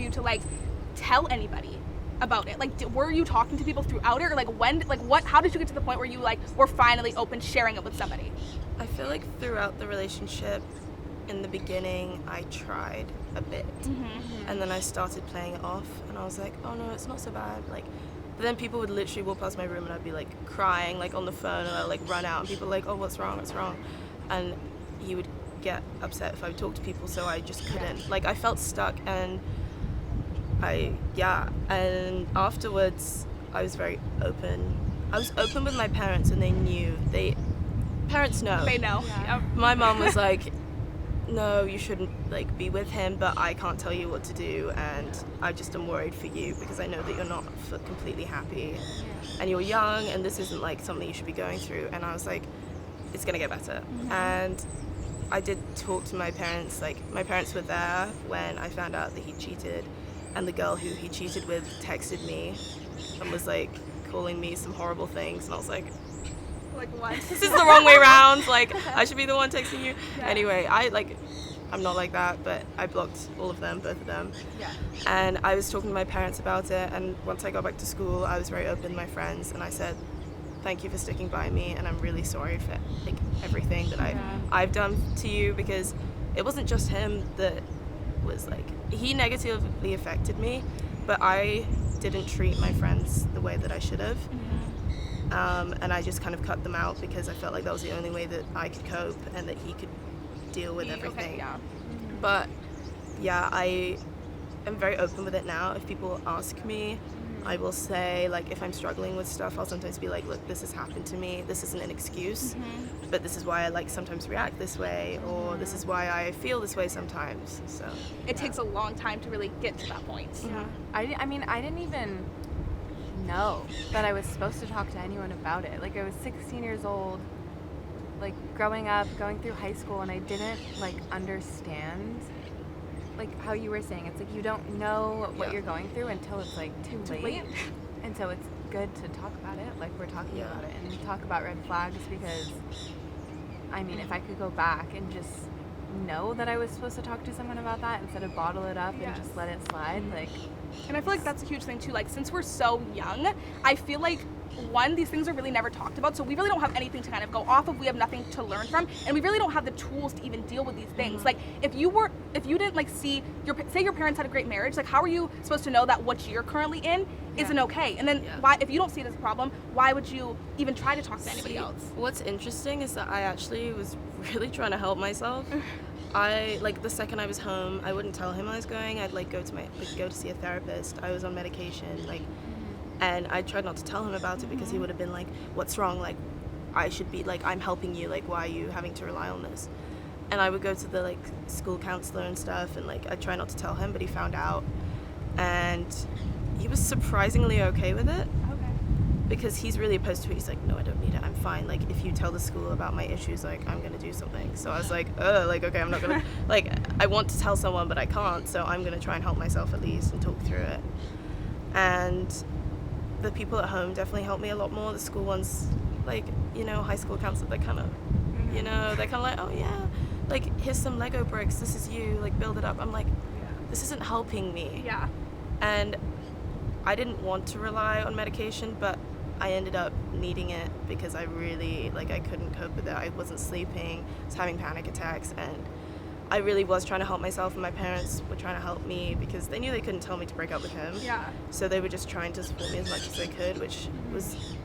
you to like tell anybody about it? Like, were you talking to people throughout it, or like how did you get to the point where you like were finally open sharing it with somebody? I feel like throughout the relationship, in the beginning, I tried a bit, and then I started playing it off, and I was like, oh no, it's not so bad. Like, but then people would literally walk past my room, and I'd be like crying, like on the phone, and I'd like run out, and people were like, oh, what's wrong? And he would get upset if I would talk to people, so I just couldn't. Like, I felt stuck, and and afterwards, I was very open. I was open with my parents, and they knew. Parents know. They know. Yeah. My mom was like, no, you shouldn't like be with him, but I can't tell you what to do, and I just am worried for you because I know that you're not completely happy, and you're young, and this isn't like something you should be going through. And I was like, it's gonna get better. And I did talk to my parents. Like, my parents were there when I found out that he cheated, and the girl who he cheated with texted me and was like calling me some horrible things, and I was like, What? this is the wrong way around. Like, I should be the one texting you. Yeah. Anyway, I'm not like that, but I blocked all of them, both of them. Yeah. And I was talking to my parents about it, and once I got back to school, I was very open with my friends, and I said, thank you for sticking by me, and I'm really sorry for like everything that I've done to you, because it wasn't just him that was like, he negatively affected me, but I didn't treat my friends the way that I should have. And I just kind of cut them out because I felt like that was the only way that I could cope and that he could deal with everything. Okay, yeah. But yeah, I am very open with it now. If people ask me, I will say, like, if I'm struggling with stuff, I'll sometimes be like, look, this has happened to me. This isn't an excuse, but this is why I like sometimes react this way, or this is why I feel this way sometimes. So It takes a long time to really get to that point. Yeah. I mean, I didn't even know that I was supposed to talk to anyone about it. Like, I was 16 years old, like, growing up, going through high school, and I didn't, like, understand, like, how you were saying. It's like, you don't know what you're going through until it's, like, too late. And so it's good to talk about it, like we're talking about it, and talk about red flags, because, I mean, if I could go back and just know that I was supposed to talk to someone about that instead of bottle it up and just let it slide, like... And I feel like that's a huge thing too. Like, since we're so young, I feel like, one, these things are really never talked about, so we really don't have anything to kind of go off of. We have nothing to learn from, and we really don't have the tools to even deal with these things. Like, if you didn't like see say your parents had a great marriage, like, how are you supposed to know that what you're currently in isn't okay? And then why, if you don't see it as a problem, why would you even try to talk to anybody else? What's interesting is that I actually was really trying to help myself. I, like, the second I was home, I wouldn't tell him I was going. I'd like go to see a therapist. I was on medication, like, and I tried not to tell him about it because he would have been like, what's wrong? Like, I should be, like, I'm helping you, like, why are you having to rely on this? And I would go to the, like, school counselor and stuff, and, like, I try not to tell him, but he found out, and he was surprisingly okay with it. Because he's really opposed to it. He's like, no, I don't need it. I'm fine. Like, if you tell the school about my issues, like, I'm going to do something. So I was like, okay, I'm not going to, like, I want to tell someone, but I can't. So I'm going to try and help myself at least and talk through it. And the people at home definitely helped me a lot more. The school ones, like, you know, high school counselors, they're kind of, you know, they're kind of like, oh, yeah, like, here's some Lego bricks. This is you. Like, build it up. I'm like, this isn't helping me. Yeah. And I didn't want to rely on medication, but I ended up needing it because I really, like, I couldn't cope with it. I wasn't sleeping, I was having panic attacks, and I really was trying to help myself, and my parents were trying to help me because they knew they couldn't tell me to break up with him. Yeah. So they were just trying to support me as much as they could, which was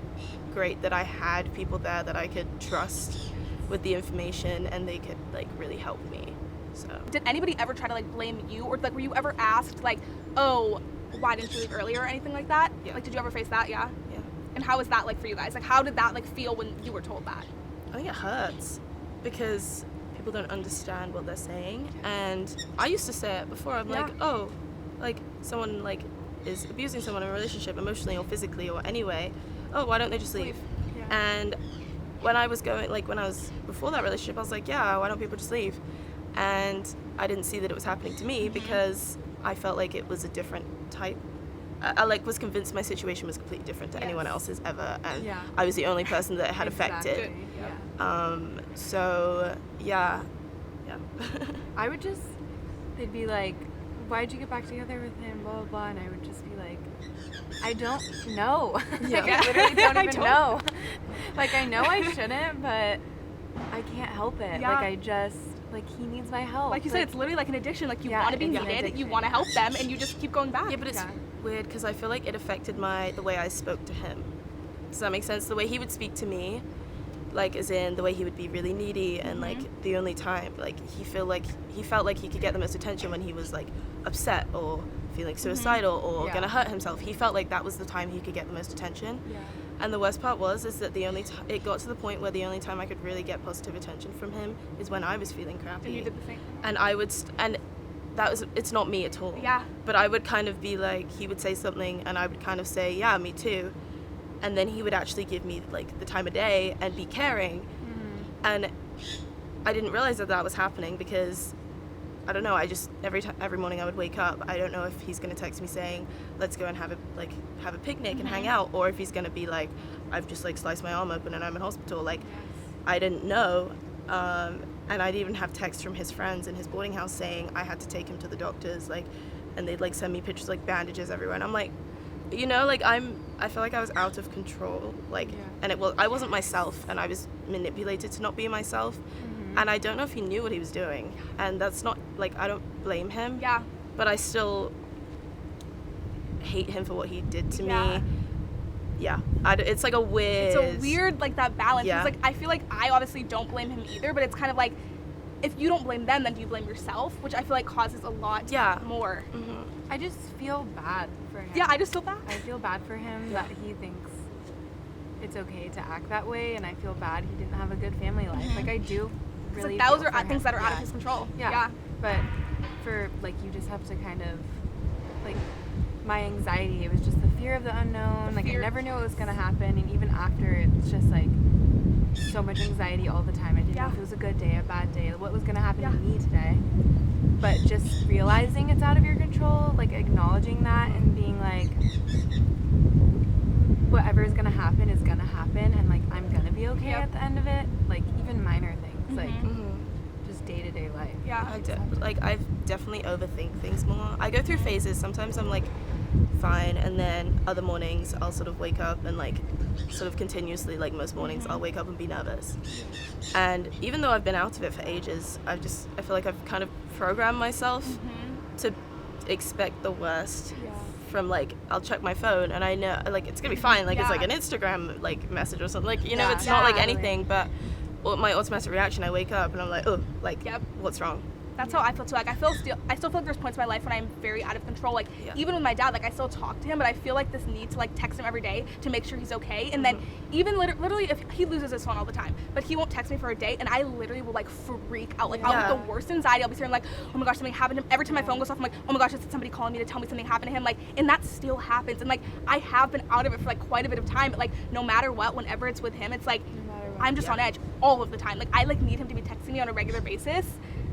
great that I had people there that I could trust with the information, and they could, like, really help me. So Did anybody ever try to, like, blame you, or, like, were you ever asked, like, oh, why didn't you leave earlier or anything like that? Yeah. Like, did you ever face that? Yeah. yeah. And how was that like for you guys? Like, how did that like feel when you were told that? I think it hurts because people don't understand what they're saying, and I used to say it before. I'm like, oh, like, someone, like, is abusing someone in a relationship emotionally or physically or anyway, oh, why don't they just leave? Yeah. And when I was before that relationship, I was like, yeah, why don't people just leave? And I didn't see that it was happening to me because I felt like it was a different type. I like was convinced my situation was completely different to anyone else's ever, and I was the only person that it had affected. Yeah. So yeah. I would just, they'd be like, why'd you get back together with him, blah, blah, blah, and I would just be like, I don't know. Yeah. Like, I literally don't I even don't- know. Like, I know I shouldn't, but I can't help it. Yeah. Like, I just, like, he needs my help. Like you said, it's literally like an addiction. Like you Yeah, want to be it's an needed, you addiction. want to help them, and you just keep going back. Yeah, but it's Yeah. weird because I feel like it affected the way I spoke to him. Does that make sense? The way he would speak to me, like as in the way he would be really needy and like the only time like he felt like he could get the most attention when he was like upset or feeling suicidal or Yeah. gonna hurt himself. He felt like that was the time he could get the most attention. Yeah. And the worst part is that it got to the point where the only time I could really get positive attention from him is when I was feeling crappy. And you did the same. And I would it's not me at all. Yeah. But I would kind of be like, he would say something and I would kind of say, yeah, me too. And then he would actually give me like the time of day and be caring. And I didn't realize that was happening because I don't know, I just every morning I would wake up, I don't know if he's going to text me saying, let's go and have a picnic and hang out, or if he's going to be like, I've just like sliced my arm open and I'm in hospital. Like I didn't know. And I'd even have texts from his friends in his boarding house saying I had to take him to the doctors, like, and they'd like send me pictures like bandages everywhere, and I'm like, you know, like I feel like I was out of control, like, and I wasn't myself, and I was manipulated to not be myself, and I don't know if he knew what he was doing, and that's not like I don't blame him, Yeah. but I still hate him for what he did to Yeah. me. Yeah, it's like a weird. It's a weird like that balance. Yeah. It's like I feel like I obviously don't blame him either, but it's kind of like if you don't blame them, then do you blame yourself? Which I feel like causes a lot more. I just feel bad for him. Yeah, I just feel bad. I feel bad for him that he thinks it's okay to act that way, and I feel bad he didn't have a good family life. Like I do It's really like those feel are for things him. that are out of Yeah. his control. Yeah. But for like you just have to kind of like my anxiety, it was just the fear of the unknown. Like I fear. never knew what was gonna happen, and even after it's just like so much anxiety all the time. I didn't know if it was a good day, a bad day, what was gonna happen to me today. But just realizing it's out of your control, like acknowledging that and being like, whatever is gonna happen, and like I'm gonna be okay at the end of it. Like even minor things, like just day-to-day life. Yeah. I've definitely overthink things more. I go through phases. Sometimes I'm like fine, and then other mornings I'll sort of wake up and like sort of continuously, like most mornings I'll wake up and be nervous. And even though I've been out of it for ages, I feel like I've kind of programmed myself to expect the worst. From like I'll check my phone and I know like it's gonna be fine, like it's like an Instagram like message or something, like you know, it's not like anything, but my automatic reaction, I wake up and I'm like, oh, like what's wrong? That's how I feel too. Like I still feel like there's points in my life when I'm very out of control. Like even with my dad, like I still talk to him, but I feel like this need to like text him every day to make sure he's okay. And then even literally if he loses his phone all the time, but he won't text me for a day, and I literally will like freak out. Like I'll have the worst anxiety. I'll be sitting like, oh my gosh, something happened to him. Every time my phone goes off, I'm like, oh my gosh, is somebody calling me to tell me something happened to him? Like, and that still happens. And like I have been out of it for like quite a bit of time, but like no matter what, whenever it's with him, it's like I'm just on edge all of the time. Like I like need him to be texting me on a regular basis,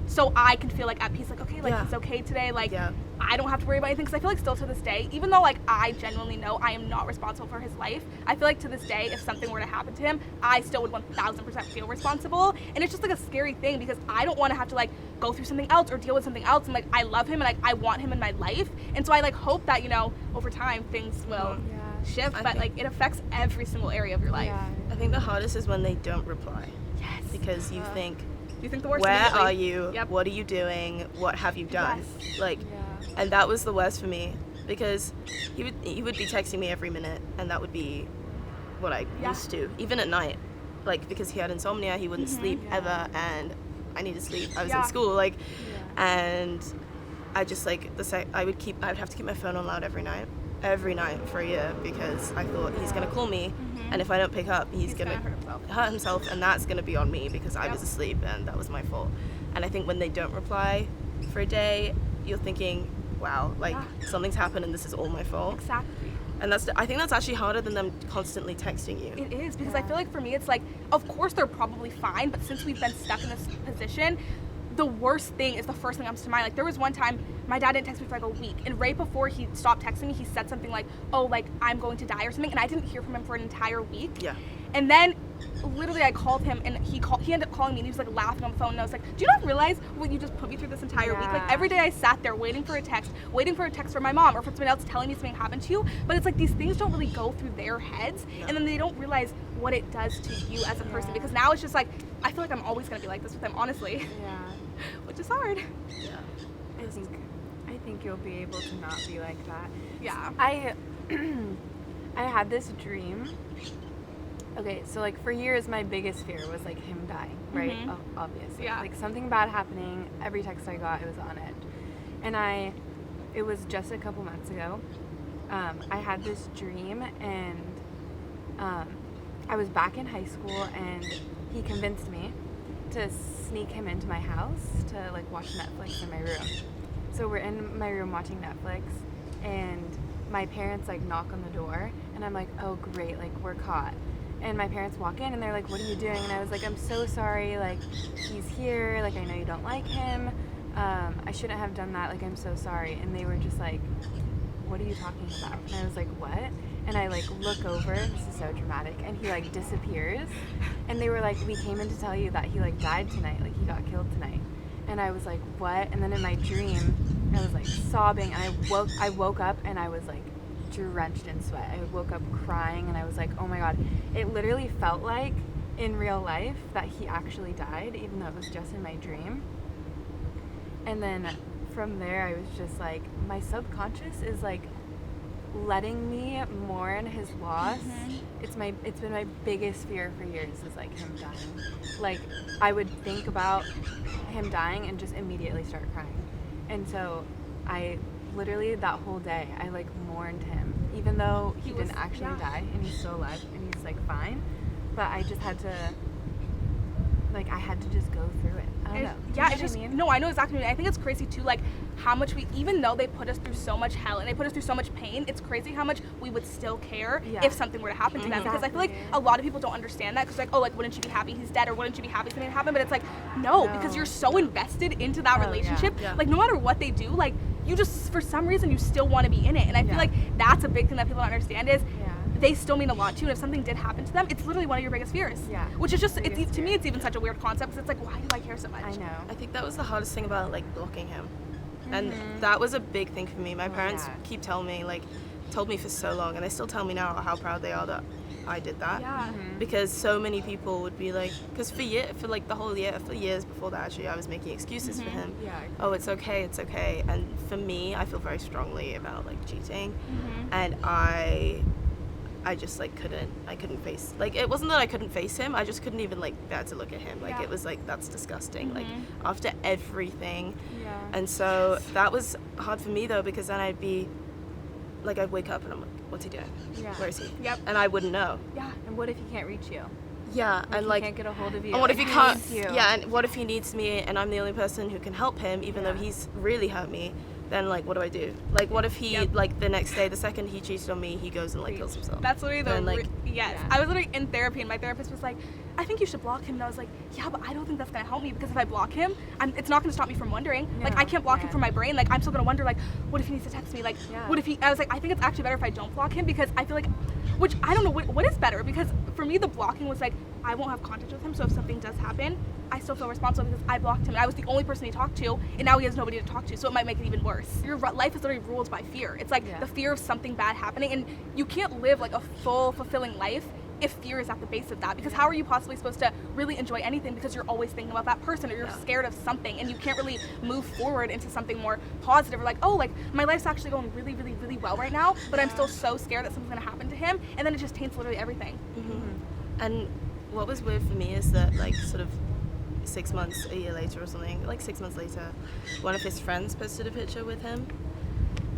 so I can feel like at peace, like okay, like he's okay today, like I don't have to worry about anything. Because I feel like still to this day, even though like I genuinely know I am not responsible for his life, I feel like to this day, if something were to happen to him, I still would 1000% feel responsible. And it's just like a scary thing because I don't want to have to like go through something else or deal with something else. And like I love him and like I want him in my life, and so I like hope that, you know, over time things will shift, but like it affects every single area of your life. I think the hardest is when they don't reply. Yes. Because you think, You think the worst. where immediately. are you? Yep. What are you doing? What have you done? Yes. Like, and that was the worst for me because he would be texting me every minute, and that would be what I used to, even at night, like because he had insomnia, he wouldn't sleep ever, and I needed sleep. I was in school, like, and I just like I would have to keep my phone on loud every night for a year because I thought he's gonna call me, and if I don't pick up, he's gonna hurt himself, and that's gonna be on me because I was asleep and that was my fault. And I think when they don't reply for a day, you're thinking, wow, like something's happened and this is all my fault. Exactly. And I think that's actually harder than them constantly texting you. It is, because I feel like for me it's like, of course they're probably fine, but since we've been stuck in this position, the worst thing is the first thing that comes to mind. Like there was one time my dad didn't text me for like a week, and right before he stopped texting me, he said something like, oh, like I'm going to die or something, and I didn't hear from him for an entire week. And then literally I called him and he ended up calling me and he was like laughing on the phone and I was like, do you not realize what you just put me through this entire week? Like every day I sat there waiting for a text from my mom or for someone else telling me something happened to you, but it's like these things don't really go through their heads and then they don't realize what it does to you as a person, because now it's just like I feel like I'm always gonna be like this with them, honestly. Yeah. Which is hard. Yeah. I think you'll be able to not be like that. Yeah. I had this dream. Okay, so like for years my biggest fear was like him dying, right? Mhm. Obviously. Yeah. Like something bad happening, every text I got, it was on it. And it was just a couple months ago. I had this dream and I was back in high school and he convinced me to sneak him into my house to like watch Netflix in my room. So we're in my room watching Netflix and my parents like knock on the door and I'm like, oh great, like we're caught. And my parents walk in and they're like, what are you doing? And I was like, I'm so sorry, like he's here, like I know you don't like him. I shouldn't have done that, like I'm so sorry. And they were just like, what are you talking about? And I was like, what? And I like look over, this is so dramatic, and he like disappears. And they were like, we came in to tell you that he like died tonight, like he got killed tonight. And I was like, what? And then in my dream, I was like sobbing and I woke up and I was like drenched in sweat. I woke up crying and I was like, oh my God. It literally felt like in real life that he actually died, even though it was just in my dream. And then from there, I was just like, my subconscious is like letting me mourn his loss. Mm-hmm. It's been my biggest fear for years is like him dying. Like I would think about him dying and just immediately start crying. And so I literally that whole day I like mourned him, even though he didn't actually die and he's still alive and he's like fine. But I just had to I had to just go through it. I don't know. Yeah, it's just, no, I know exactly what you mean. I think it's crazy too, like how much even though they put us through so much hell and they put us through so much pain, it's crazy how much we would still care if something were to happen to them. Because I feel like a lot of people don't understand that, because like, oh, like wouldn't you be happy he's dead, or wouldn't you be happy something happened? But it's like, no, because you're so invested into that relationship. Like no matter what they do, like you just, for some reason, you still want to be in it. And I feel like that's a big thing that people don't understand is they still mean a lot to you, and if something did happen to them, it's literally one of your biggest fears. Yeah. Which is just, to me, it's even such a weird concept, because it's like, why do I care so much? I know. I think that was the hardest thing about like blocking him. And that was a big thing for me. My parents keep telling me, like, told me for so long, and they still tell me now how proud they are that I did that. Yeah. Because so many people would be like, because for years before that, actually, I was making excuses for him. Yeah. Oh, it's okay. And for me, I feel very strongly about like cheating, and I just like couldn't face, like it wasn't that I couldn't face him, I just couldn't even like bear to look at him. Like it was like, that's disgusting. Like after everything. And so that was hard for me though, because then I'd be like, I'd wake up and I'm like, what's he doing? Where is he? And I wouldn't know. And what if he can't reach you? And like he can't get a hold of you. And what if he can't? You? And what if he needs me and I'm the only person who can help him, even though he's really hurt me? Then like, what do I do? Like, what if he like the next day, the second he cheated on me, he goes and like kills himself? That's literally I was literally in therapy and my therapist was like, I think you should block him. And I was like, yeah, but I don't think that's gonna help me, because if I block him, it's not gonna stop me from wondering. Like I can't block him from my brain. Like I'm still gonna wonder, like, what if he needs to text me? Like, what if he? I was like, I think it's actually better if I don't block him, because I feel like, which I don't know what is better, because for me the blocking was like, I won't have contact with him, so if something does happen, I still feel responsible because I blocked him and I was the only person he talked to, and now he has nobody to talk to, so it might make it even worse. Your life is literally ruled by fear. It's like the fear of something bad happening, and you can't live like a full, fulfilling life if fear is at the base of that, because how are you possibly supposed to really enjoy anything, because you're always thinking about that person, or you're scared of something, and you can't really move forward into something more positive, or like, oh, like my life's actually going really, really, really well right now, but I'm still so scared that something's gonna happen to him, and then it just taints literally everything. And what was weird for me is that like sort of 6 months, a year later or something, like 6 months later, one of his friends posted a picture with him,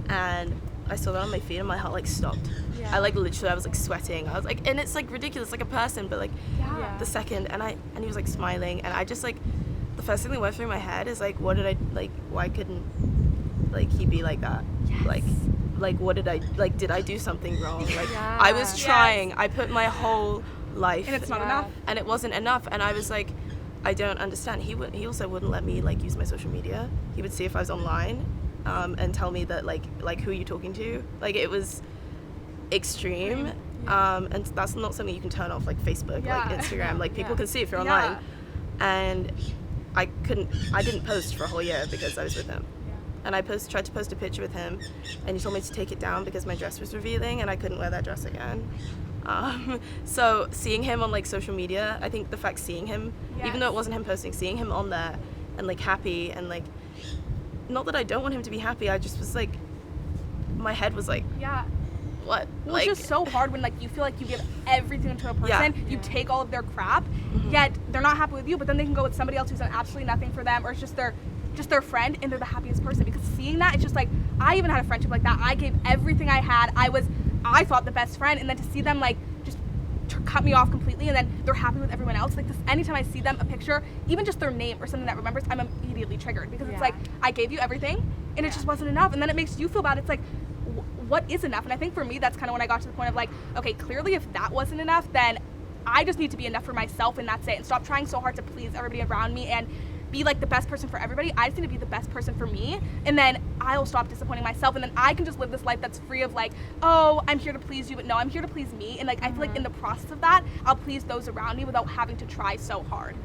and I saw that on my feed and my heart like stopped. I like literally, I was like sweating. I was like, and it's like ridiculous, like a person, but like the second, and he was like smiling, and I just like, the first thing that went through my head is like, what did I, like, why couldn't like he be like that? Like what did I do something wrong? Like I was trying, I put my whole life, and it's not enough, and it wasn't enough, and I was like, I don't understand. He also wouldn't let me like use my social media. He would see if I was online, and tell me that like who are you talking to? Like it was extreme, And that's not something you can turn off like Facebook, like Instagram. Like people can see if you're online. And I didn't post for a whole year because I was with him. And I tried to post a picture with him, and he told me to take it down because my dress was revealing and I couldn't wear that dress again. So seeing him on like social media, I think the fact seeing him, even though it wasn't him posting, seeing him on there and like happy, and like, not that I don't want him to be happy, I just was like, my head was like, what? Well, like, it's just so hard when like you feel like you give everything to a person, you take all of their crap, yet they're not happy with you, but then they can go with somebody else who's done absolutely nothing for them, or it's just their friend, and they're the happiest person. Because seeing that, it's just like, I even had a friendship like that. I gave everything I had. I thought the best friend, and then to see them like just cut me off completely, and then they're happy with everyone else. Like this, anytime I see them, a picture, even just their name or something that remembers, I'm immediately triggered, because it's like, I gave you everything, and it just wasn't enough, and then it makes you feel bad. It's like, what is enough? And I think for me, that's kind of when I got to the point of like, okay, clearly if that wasn't enough, then I just need to be enough for myself, and that's it, and stop trying so hard to please everybody around me and be like the best person for everybody. I just need to be the best person for me, and then I'll stop disappointing myself, and then I can just live this life that's free of like, oh, I'm here to please you, but no, I'm here to please me. And like, I feel like in the process of that, I'll please those around me without having to try so hard.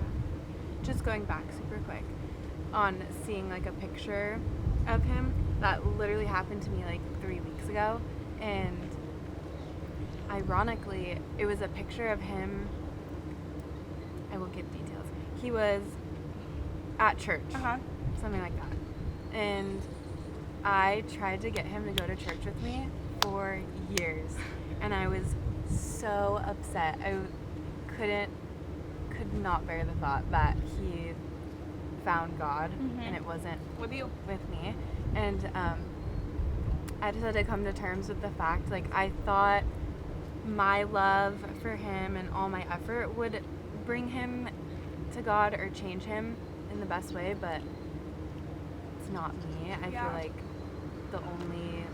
Just going back super quick on seeing like a picture of him, that literally happened to me like 3 weeks ago, and ironically, it was a picture of him. I won't give details. He was at church, something like that, and I tried to get him to go to church with me for years, and I was so upset. I could not bear the thought that he found God and it wasn't with me, and I just had to come to terms with the fact, like, I thought my love for him and all my effort would bring him to God or change him in the best way, but it's not me. I feel like the only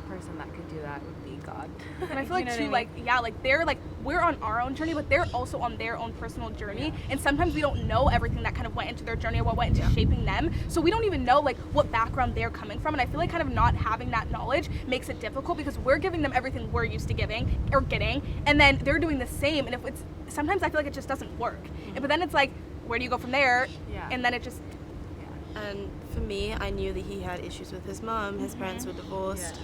person that could do that would be God. And I feel like too, like, like they're like, we're on our own journey, but they're also on their own personal journey, and sometimes we don't know everything that kind of went into their journey or what went into shaping them, so we don't even know like what background they're coming from. And I feel like kind of not having that knowledge makes it difficult, because we're giving them everything we're used to giving or getting, and then they're doing the same, and if it's, sometimes I feel like it just doesn't work. But then it's like, where do you go from there? And then it just And for me, I knew that he had issues with his mom. His parents were divorced,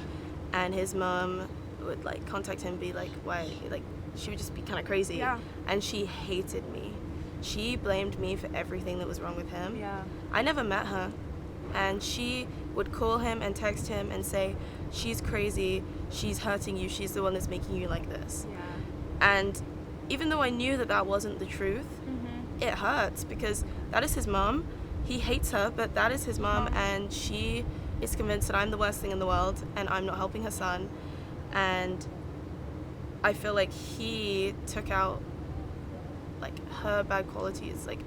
and his mom would like contact him and be like, why, like, she would just be kind of crazy, and she hated me. She blamed me for everything that was wrong with him. I never met her, and she would call him and text him and say, she's crazy, she's hurting you, she's the one that's making you like this. And even though I knew that that wasn't the truth, it hurts, because that is his mom. He hates her, but that is his mom, and she is convinced that I'm the worst thing in the world and I'm not helping her son. And I feel like he took out like her bad qualities, like,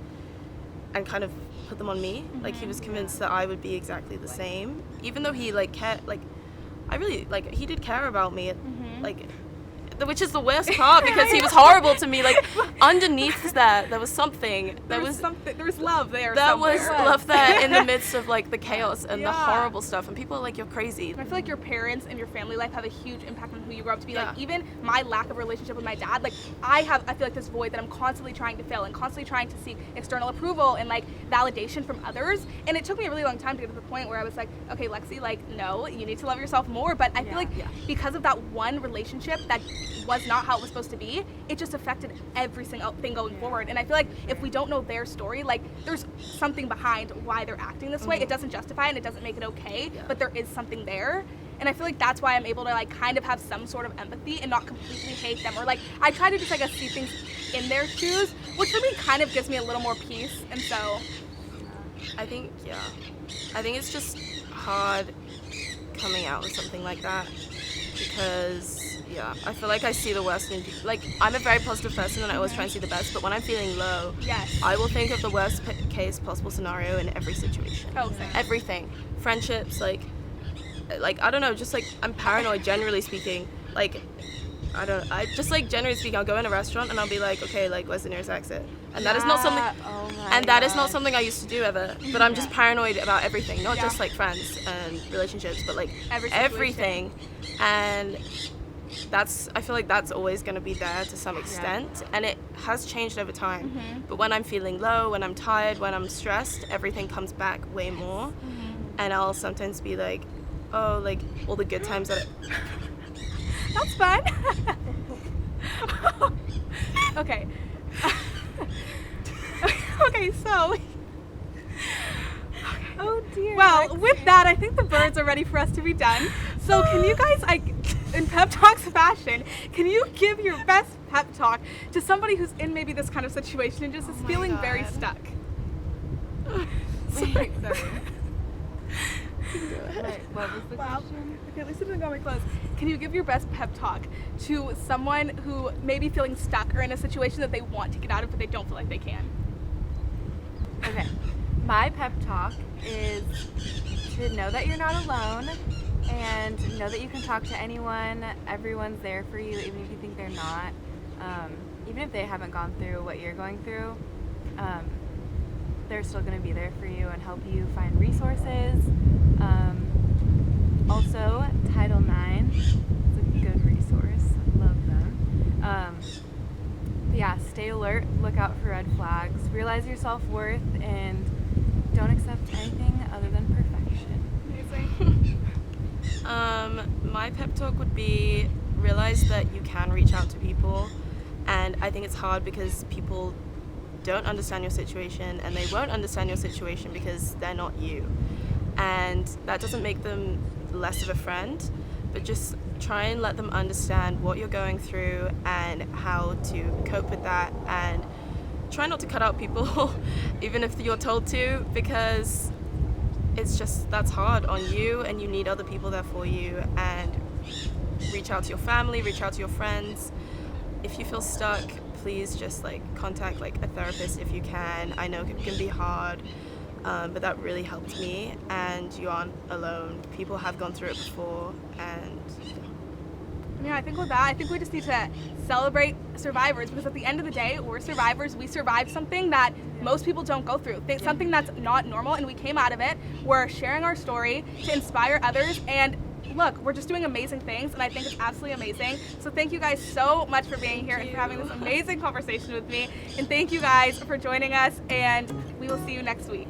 and kind of put them on me. Like, he was convinced that I would be exactly the same, even though he like cared, like, I really, like, he did care about me, like, which is the worst part, because he was horrible to me. Like, underneath that, there was something. There was love there. There was love there in the midst of like the chaos and the horrible stuff. And people are like, you're crazy. I feel like your parents and your family life have a huge impact on who you grow up to be. Like, even my lack of relationship with my dad, like, I feel like this void that I'm constantly trying to fill and constantly trying to seek external approval and like validation from others. And it took me a really long time to get to the point where I was like, okay, Lexi, like, no, you need to love yourself more. But I feel like because of that one relationship that was not how it was supposed to be, it just affected every single thing going forward. And I feel like if we don't know their story, like, there's something behind why they're acting this way. It doesn't justify it and it doesn't make it okay, but there is something there. And I feel like that's why I'm able to like kind of have some sort of empathy and not completely hate them, or like I try to just like see things in their shoes, which for me kind of gives me a little more peace. And so I think it's just hard coming out with something like that, because I feel like I see the worst in people. Like, I'm a very positive person and I always try and see the best, but when I'm feeling low, I will think of the worst case possible scenario in every situation. Everything. Friendships, like I don't know, just like, I'm paranoid generally speaking. Like, I just like, generally speaking, I'll go in a restaurant and I'll be like, okay, like, where's the nearest exit? And that is not something, that is not something I used to do ever, but I'm just paranoid about everything, not just like friends and relationships, but like everything. And I feel like that's always going to be there to some extent, and it has changed over time. But when I'm feeling low, when I'm tired, when I'm stressed, everything comes back way more. And I'll sometimes be like, oh, like all the good times that That's fun. Okay. Okay, so. Oh dear. Well, with that, I think the birds are ready for us to be done. So can you guys, in Pep Talks fashion, can you give your best pep talk to somebody who's in maybe this kind of situation and just is feeling very stuck? Wait, sorry. Wait, Wait, what was the question? Okay, at least I didn't go my clothes. Can you give your best pep talk to someone who may be feeling stuck or in a situation that they want to get out of but they don't feel like they can? Okay. My pep talk is to know that you're not alone and know that you can talk to anyone. Everyone's there for you, even if you think they're not. Even if they haven't gone through what you're going through, they're still going to be there for you and help you find resources. Also, Title IX is a good resource. I love them. But yeah, stay alert, look out for red flags, realize your self-worth, and don't accept anything other than perfection. Amazing. my pep talk would be realize that you can reach out to people, and I think it's hard because people don't understand your situation, and they won't understand your situation because they're not you. And that doesn't make them less of a friend, but just try and let them understand what you're going through and how to cope with that, and try not to cut out people even if you're told to, because it's just, that's hard on you, and you need other people there for you. And reach out to your family, reach out to your friends. If you feel stuck, please just contact a therapist if you can. I know it can be hard, but that really helped me, and you aren't alone. People have gone through it before, and Yeah, I think with that, I think we just need to celebrate survivors, because at the end of the day, we're survivors. We survived something that most people don't go through. Something that's not normal, and we came out of it. We're sharing our story to inspire others, and look, we're just doing amazing things, and I think it's absolutely amazing. So thank you guys so much for being here and for having this amazing conversation with me. And thank you guys for joining us, and we will see you next week.